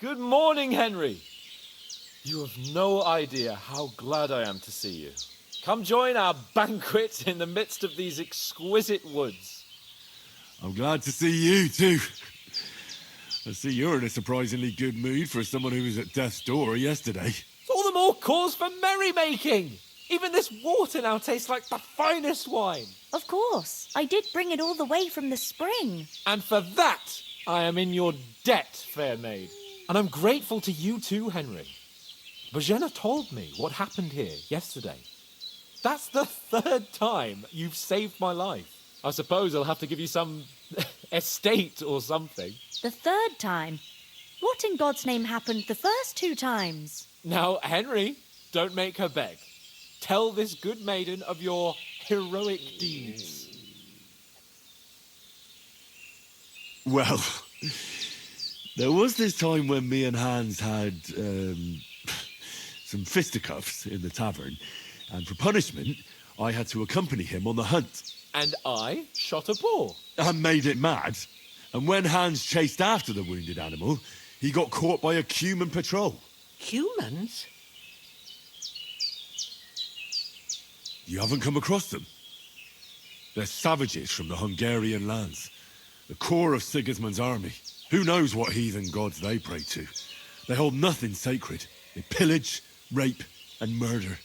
Good morning, Henry. You have no idea how glad I am to see you. Come join our banquet in the midst of these exquisite woods. I'm glad to see you, too. I see you're in a surprisingly good mood for someone who was at death's door yesterday. It's all the more cause for merrymaking. Even this water now tastes like the finest wine. Of course. I did bring it all the way from the spring. And for that, I am in your debt, fair maid. And I'm grateful to you too, Henry. Bojena told me what happened here yesterday. That's the third time you've saved my life. I suppose I'll have to give you some estate or something. The third time? What in God's name happened the first 2 times? Now, Henry, don't make her beg. Tell this good maiden of your heroic deeds. Well, there was this time when me and Hans had some fisticuffs in the tavern, and for punishment, I had to accompany him on the hunt. And I shot a boar. And made it mad. And when Hans chased after the wounded animal, he got caught by a human patrol. Humans? You haven't come across them? They're savages from the Hungarian lands. The core of Sigismund's army. Who knows what heathen gods they pray to? They hold nothing sacred. They pillage, rape, and murder.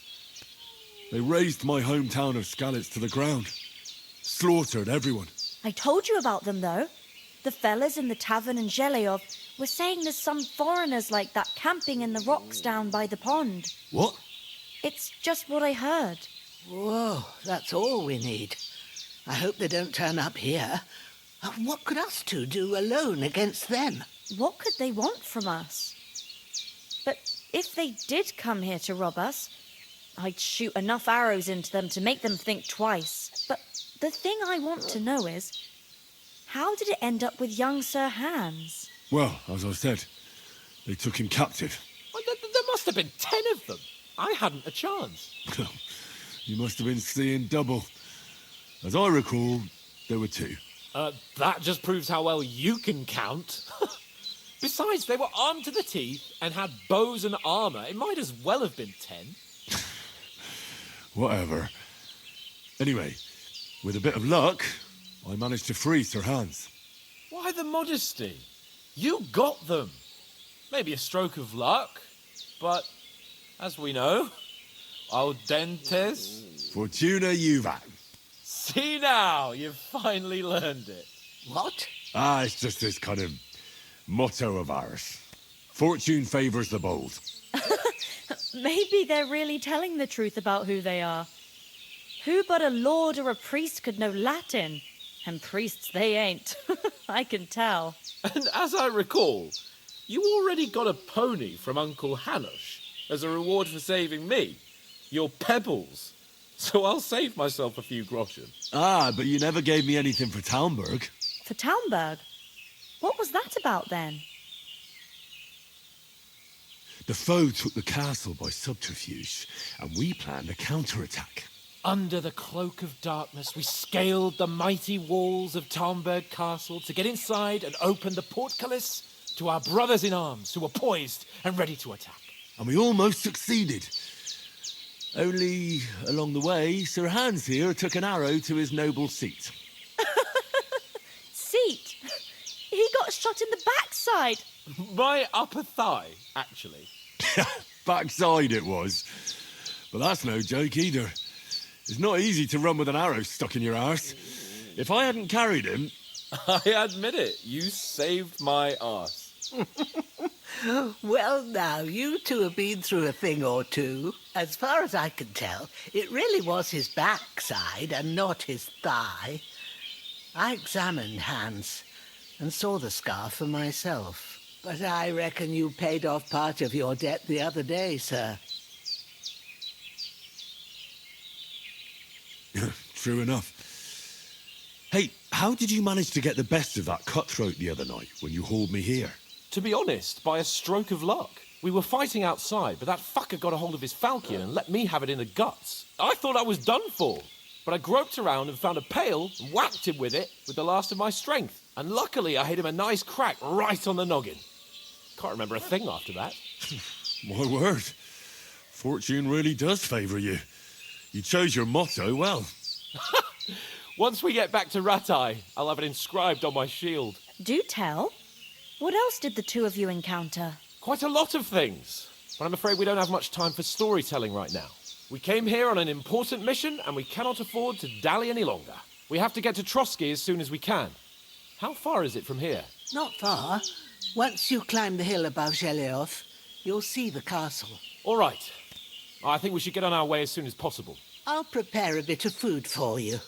They razed my hometown of Skalitz to the ground. Slaughtered everyone. I told you about them, though. The fellas in the tavern in Zheleov were saying there's some foreigners like that camping in the rocks down by the pond. What? It's just what I heard. Whoa, that's all we need. I hope they don't turn up here. What could us two do alone against them? What could they want from us? But if they did come here to rob us, I'd shoot enough arrows into them to make them think twice. But the thing I want to know is, how did it end up with young Sir Hans? Well, as I said, they took him captive. Well, there must have been 10 of them. I hadn't a chance. You must have been seeing double. As I recall, there were 2. That just proves how well you can count. Besides, they were armed to the teeth and had bows and armor. It might as well have been 10. Whatever. Anyway, with a bit of luck, I managed to free Sir Hans. Why the modesty? You got them. Maybe a stroke of luck, but as we know, audentes. Fortuna juvat. See now, you've finally learned it. What? It's just this kind of motto of ours. Fortune favors the bold. Maybe they're really telling the truth about who they are. Who but a lord or a priest could know Latin? And priests they ain't. I can tell. And as I recall, you already got a pony from Uncle Hanush as a reward for saving me. Your pebbles. So I'll save myself a few groschen. But you never gave me anything for Talmberg. For Talmberg? What was that about then? The foe took the castle by subterfuge, and we planned a counterattack. Under the cloak of darkness, we scaled the mighty walls of Talmberg Castle to get inside and open the portcullis to our brothers in arms who were poised and ready to attack. And we almost succeeded. Only, along the way, Sir Hans here took an arrow to his noble seat. Seat? He got shot in the backside. My upper thigh, actually. Backside it was. But that's no joke either. It's not easy to run with an arrow stuck in your arse. If I hadn't carried him... I admit it, you saved my arse. Well, now, you two have been through a thing or two. As far as I can tell, it really was his backside and not his thigh. I examined Hans and saw the scar for myself. But I reckon you paid off part of your debt the other day, sir. True enough. Hey, how did you manage to get the best of that cutthroat the other night when you hauled me here? To be honest, by a stroke of luck. We were fighting outside, but that fucker got a hold of his falchion and let me have it in the guts. I thought I was done for, but I groped around and found a pail and whacked him with it with the last of my strength. And luckily I hit him a nice crack right on the noggin. Can't remember a thing after that. My word. Fortune really does favour you. You chose your motto well. Once we get back to Ratai, I'll have it inscribed on my shield. Do tell. What else did the two of you encounter? Quite a lot of things, but I'm afraid we don't have much time for storytelling right now. We came here on an important mission, and we cannot afford to dally any longer. We have to get to Trotsky as soon as we can. How far is it from here? Not far. Once you climb the hill above Zhelioth, you'll see the castle. All right. I think we should get on our way as soon as possible. I'll prepare a bit of food for you,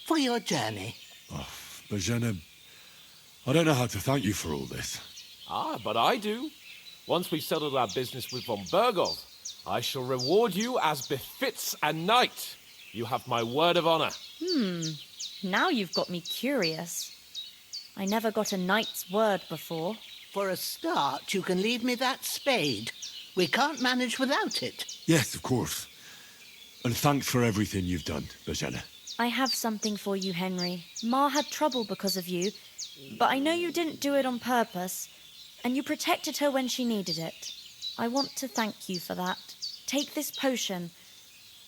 for your journey. Oh, Bajena, I don't know how to thank you for all this. Ah, but I do. Once we've settled our business with von Bergov, I shall reward you as befits a knight. You have my word of honor. Now you've got me curious. I never got a knight's word before. For a start, you can leave me that spade. We can't manage without it. Yes, of course. And thanks for everything you've done, Bajena. I have something for you, Henry. Ma had trouble because of you, but I know you didn't do it on purpose, and you protected her when she needed it. I want to thank you for that. Take this potion.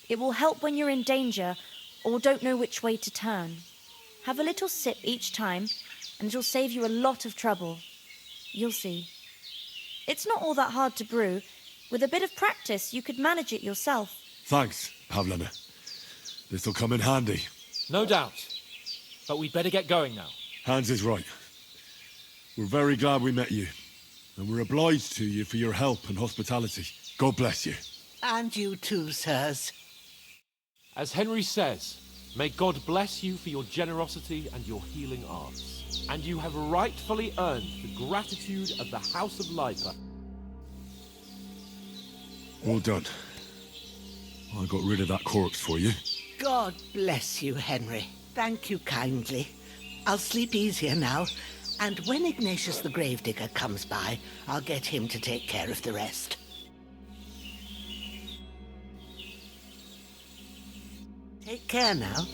It will help when you're in danger or don't know which way to turn. Have a little sip each time, and it'll save you a lot of trouble. You'll see. It's not all that hard to brew. With a bit of practice, you could manage it yourself. Thanks, Pavlana. This'll come in handy. No doubt. But we'd better get going now. Hans is right. We're very glad we met you. And we're obliged to you for your help and hospitality. God bless you. And you too, sirs. As Henry says, may God bless you for your generosity and your healing arts. And you have rightfully earned the gratitude of the House of Lipa. All done. I got rid of that corpse for you. God bless you, Henry. Thank you kindly. I'll sleep easier now, and when Ignatius the Gravedigger comes by, I'll get him to take care of the rest. Take care now.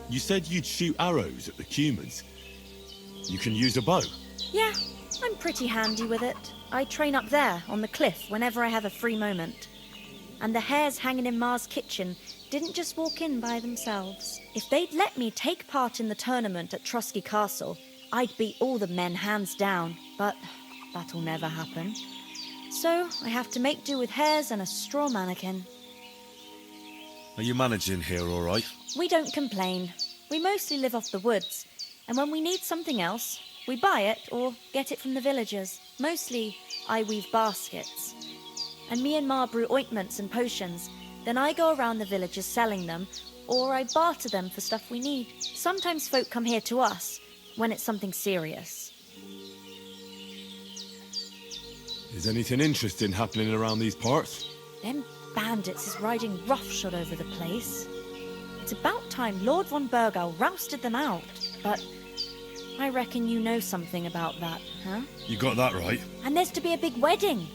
You said you'd shoot arrows at the humans. You can use a bow. Yeah, I'm pretty handy with it. I train up there, on the cliff, whenever I have a free moment. And the hares hanging in Ma's kitchen didn't just walk in by themselves. If they'd let me take part in the tournament at Trotsky Castle, I'd beat all the men hands down, but that'll never happen. So I have to make do with hares and a straw mannequin. Are you managing here all right? We don't complain. We mostly live off the woods, and when we need something else, we buy it or get it from the villagers. Mostly, I weave baskets. And me and Ma brew ointments and potions. Then I go around the villages selling them, or I barter them for stuff we need. Sometimes folk come here to us, when it's something serious. Is anything interesting happening around these parts? Them bandits is riding roughshod over the place. It's about time Lord von Burgau rousted them out, but I reckon you know something about that, huh? You got that right. And there's to be a big wedding.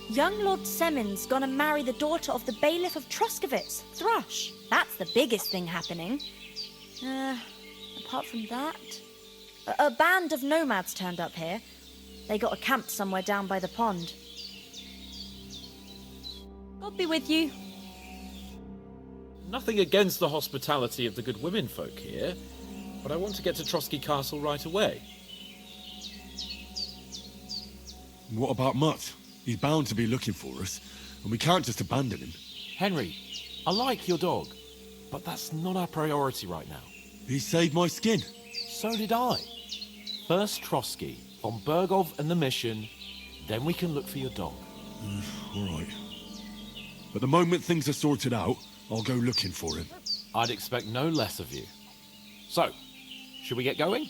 Young Lord Semon's gonna marry the daughter of the bailiff of Troskowitz, Thrush. That's the biggest thing happening. Apart from that, a band of nomads turned up here. They got a camp somewhere down by the pond. God be with you. Nothing against the hospitality of the good women folk here, but I want to get to Trotsky Castle right away. What about Mutt? He's bound to be looking for us, and we can't just abandon him. Henry, I like your dog, but that's not our priority right now. He saved my skin. So did I. First Trotsky, von Bergov and the mission, then we can look for your dog. All right. But the moment things are sorted out, I'll go looking for him. I'd expect no less of you. So, should we get going?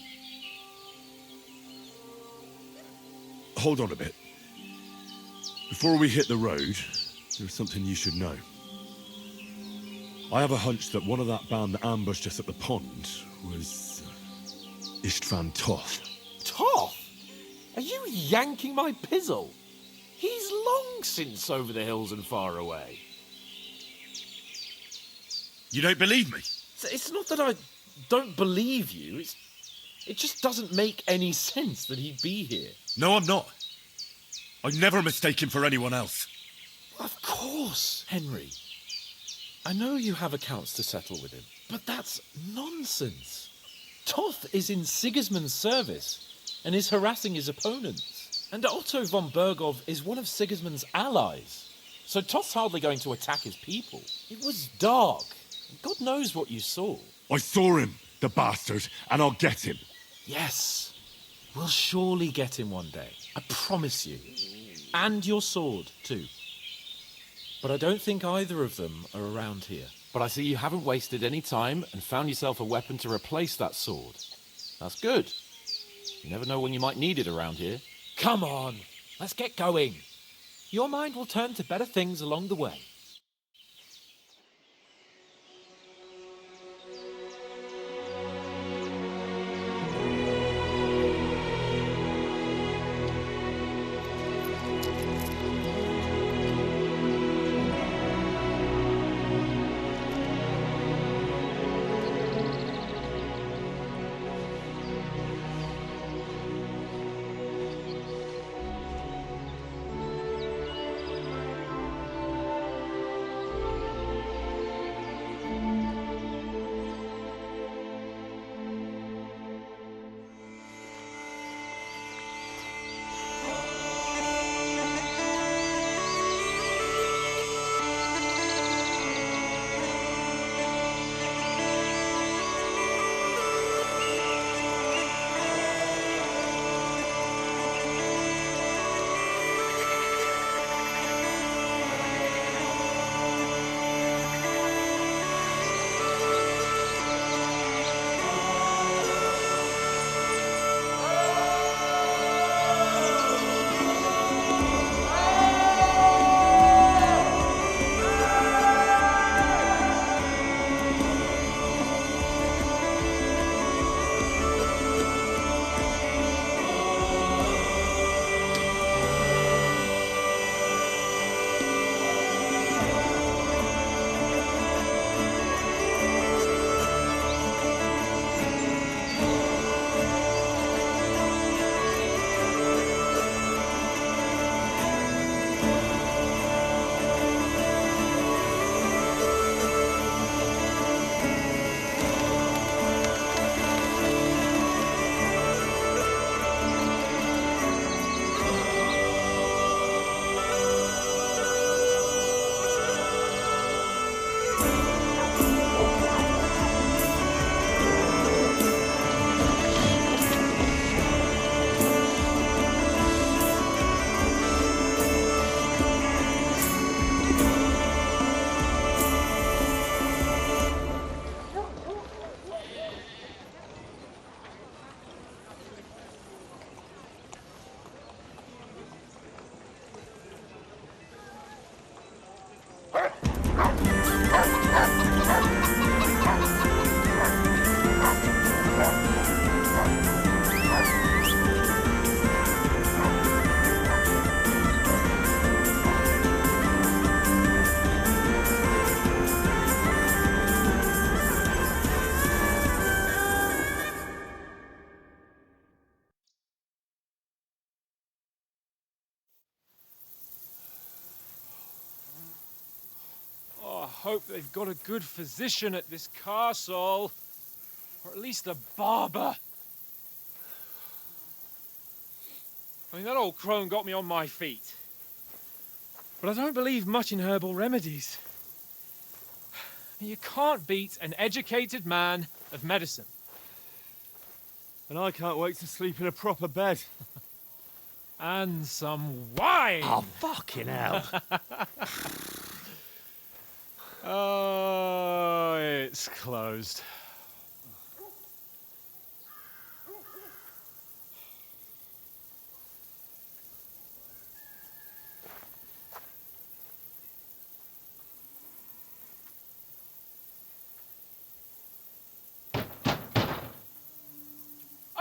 Hold on a bit. Before we hit the road, there's something you should know. I have a hunch that one of that band that ambushed us at the pond was Istvan Toth. Toth? Are you yanking my pizzle? He's long since over the hills and far away. You don't believe me? It's not that I don't believe you. It just doesn't make any sense that he'd be here. No, I'm not. I'd never mistake him for anyone else. Of course, Henry. I know you have accounts to settle with him, but that's nonsense. Toth is in Sigismund's service and is harassing his opponents. And Otto von Bergov is one of Sigismund's allies. So Toth's hardly going to attack his people. It was dark. God knows what you saw. I saw him, the bastard, and I'll get him. Yes, we'll surely get him one day. I promise you. And your sword, too. But I don't think either of them are around here. But I see you haven't wasted any time and found yourself a weapon to replace that sword. That's good. You never know when you might need it around here. Come on, let's get going. Your mind will turn to better things along the way. I hope they've got a good physician at this castle. Or at least a barber. I mean, that old crone got me on my feet. But I don't believe much in herbal remedies. You can't beat an educated man of medicine. And I can't wait to sleep in a proper bed. And some wine! Oh, fucking hell. Oh, it's closed.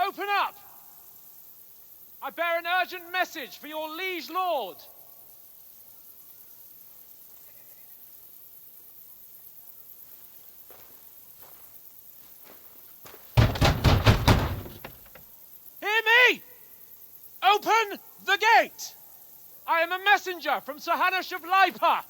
Open up! I bear an urgent message for your liege lord. Wait! I am a messenger from Sir Hanush of Lipa!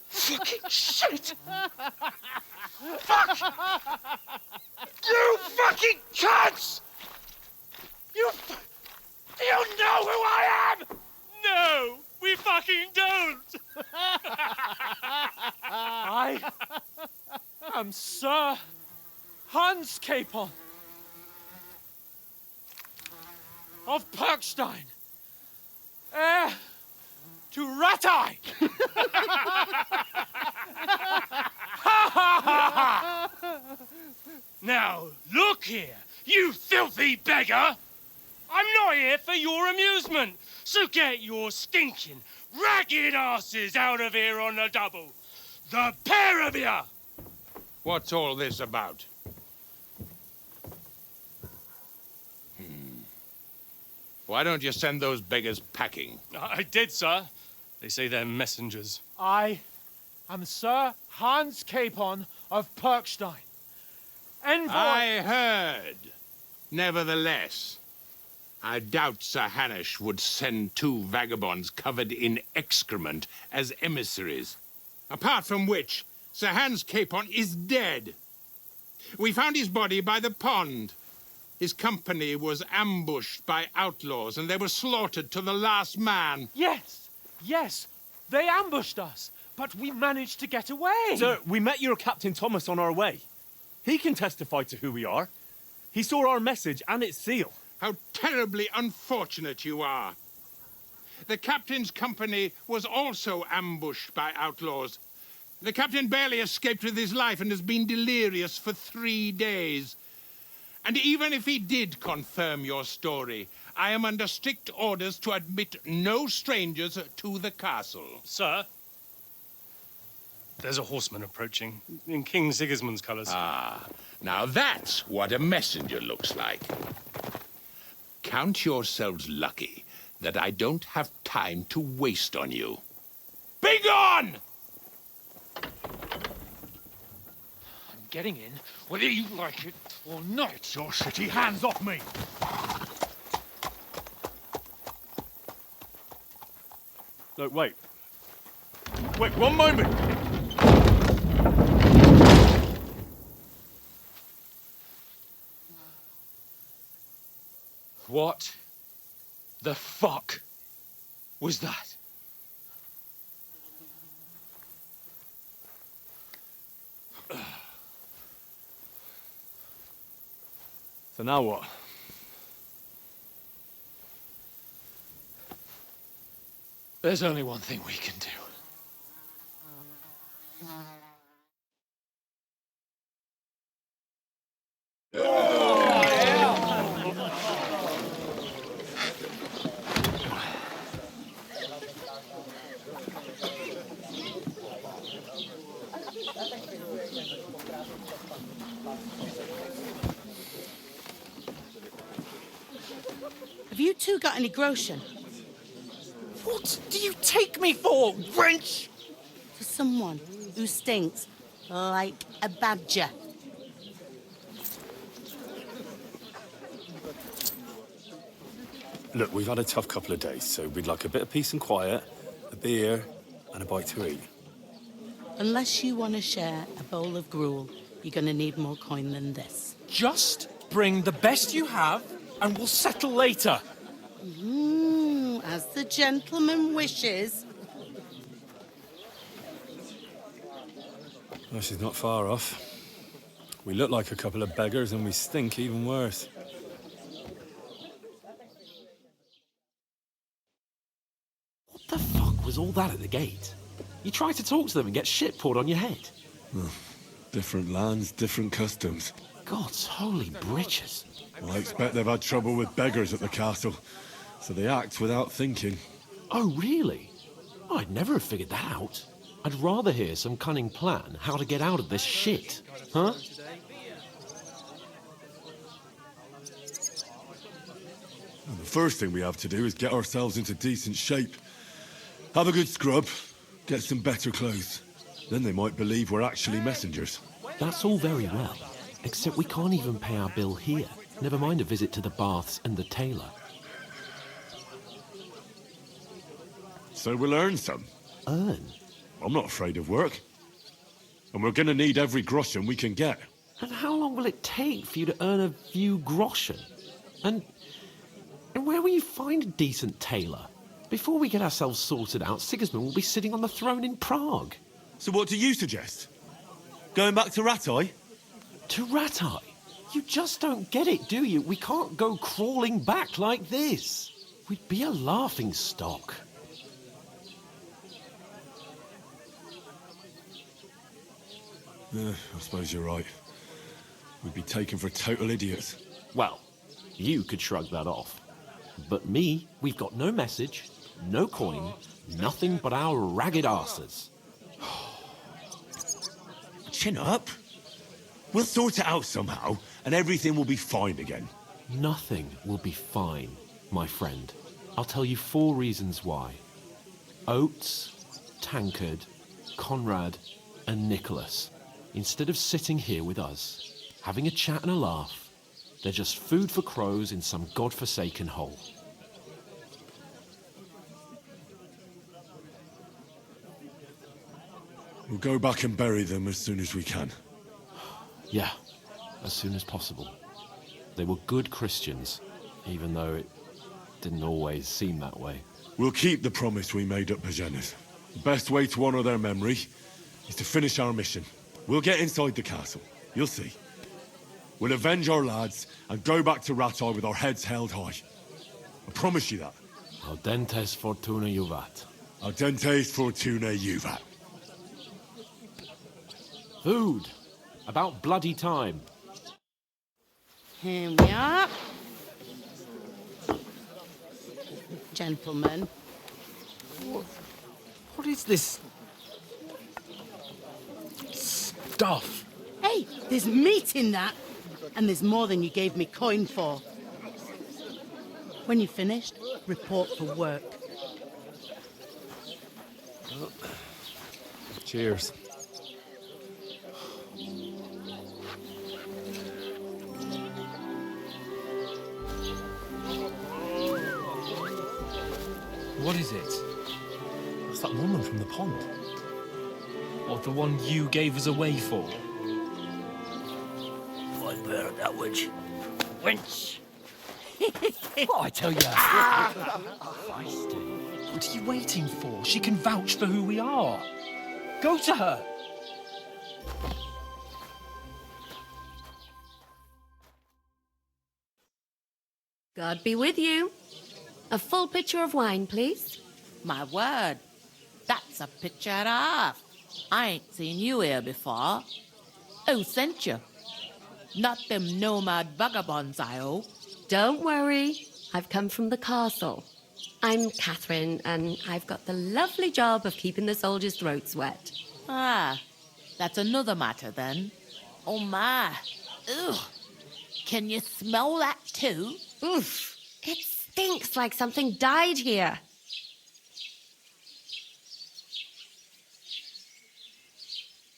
Fucking shit! Fuck! You fucking cunts! Do you know who I am? No, we fucking don't! I am Sir Hans Capon of Perkstein, heir to Ratai! Now, look here, you filthy beggar! I'm not here for your amusement, so get your stinking, ragged asses out of here on the double. The pair of you! What's all this about? Why don't you send those beggars packing? I did, sir. They say they're messengers. I am Sir Hans Capon of Perkstein. Envoy... I heard. Nevertheless, I doubt Sir Hanush would send two vagabonds covered in excrement as emissaries. Apart from which, Sir Hans Capon is dead. We found his body by the pond. His company was ambushed by outlaws, and they were slaughtered to the last man. Yes, they ambushed us, but we managed to get away. Sir, we met your Captain Thomas on our way. He can testify to who we are. He saw our message and its seal. How terribly unfortunate you are. The captain's company was also ambushed by outlaws. The captain barely escaped with his life and has been delirious for 3 days. And even if he did confirm your story, I am under strict orders to admit no strangers to the castle. Sir, there's a horseman approaching in King Sigismund's colours. Ah, now that's what a messenger looks like. Count yourselves lucky that I don't have time to waste on you. Be gone! I'm getting in, whether you like it or not. Your shitty hands off me! Look, wait. Wait, one moment! What the fuck was that? So now what? There's only one thing we can do. Have you two got any groschen? What do you take me for, wench? For someone who stinks like a badger. Look, we've had a tough couple of days, so we'd like a bit of peace and quiet, a beer, and a bite to eat. Unless you want to share a bowl of gruel, you're going to need more coin than this. Just bring the best you have, and we'll settle later. As the gentleman wishes. Well, she's not far off. We look like a couple of beggars, and we stink even worse. What the fuck was all that at the gate? You try to talk to them and get shit poured on your head. Different lands, different customs. God's holy britches. Well, I expect they've had trouble with beggars at the castle, so they act without thinking. Oh, really? I'd never have figured that out. I'd rather hear some cunning plan how to get out of this shit. Huh? And the first thing we have to do is get ourselves into decent shape. Have a good scrub, get some better clothes. Then they might believe we're actually messengers. That's all very well, except we can't even pay our bill here. Never mind a visit to the baths and the tailor. So we'll earn some. Earn? I'm not afraid of work. And we're gonna need every groschen we can get. And how long will it take for you to earn a few groschen? And where will you find a decent tailor? Before we get ourselves sorted out, Sigismund will be sitting on the throne in Prague. So what do you suggest? Going back to Ratai? To Ratai? You just don't get it, do you? We can't go crawling back like this. We'd be a laughing stock. I suppose you're right. We'd be taken for total idiots. Well, you could shrug that off. But me, we've got no message, no coin, nothing but our ragged arses. Chin up. We'll sort it out somehow, and everything will be fine again. Nothing will be fine, my friend. I'll tell you 4 reasons why. Oates, Tankard, Conrad, and Nicholas, instead of sitting here with us, having a chat and a laugh, they're just food for crows in some godforsaken hole. We'll go back and bury them as soon as we can. Yeah, as soon as possible. They were good Christians, even though it didn't always seem that way. We'll keep the promise we made at Bajenas. The best way to honor their memory is to finish our mission. We'll get inside the castle. You'll see. We'll avenge our lads and go back to Ratai with our heads held high. I promise you that. Audentes fortuna juvat. Audentes fortuna juvat. Food. About bloody time. Here we are. Gentlemen. What is this stuff? Hey, there's meat in that. And there's more than you gave me coin for. When you're finished, report for work. Cheers. What is it? It's that woman from the pond. Or the one you gave us away for? I'd bear that witch. Wench! What I tell you? What are you waiting for? She can vouch for who we are. Go to her. God be with you. A full pitcher of wine, please. My word, that's a picture and a half. I ain't seen you here before. Who sent you? Not them nomad vagabonds, I hope. Don't worry. I've come from the castle. I'm Catherine, and I've got the lovely job of keeping the soldiers' throats wet. Ah, that's another matter then. Oh my. Ugh. Can you smell that too? Oof. It stinks like something died here.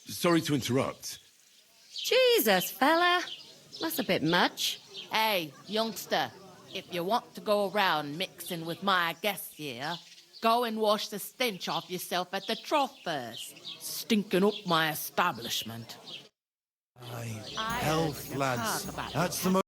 Sorry to interrupt. Jesus, fella. That's a bit much. Hey, youngster, if you want to go around mixing with my guests here, go and wash the stench off yourself at the trough first. Stinking up my establishment. Health, lads. That's the most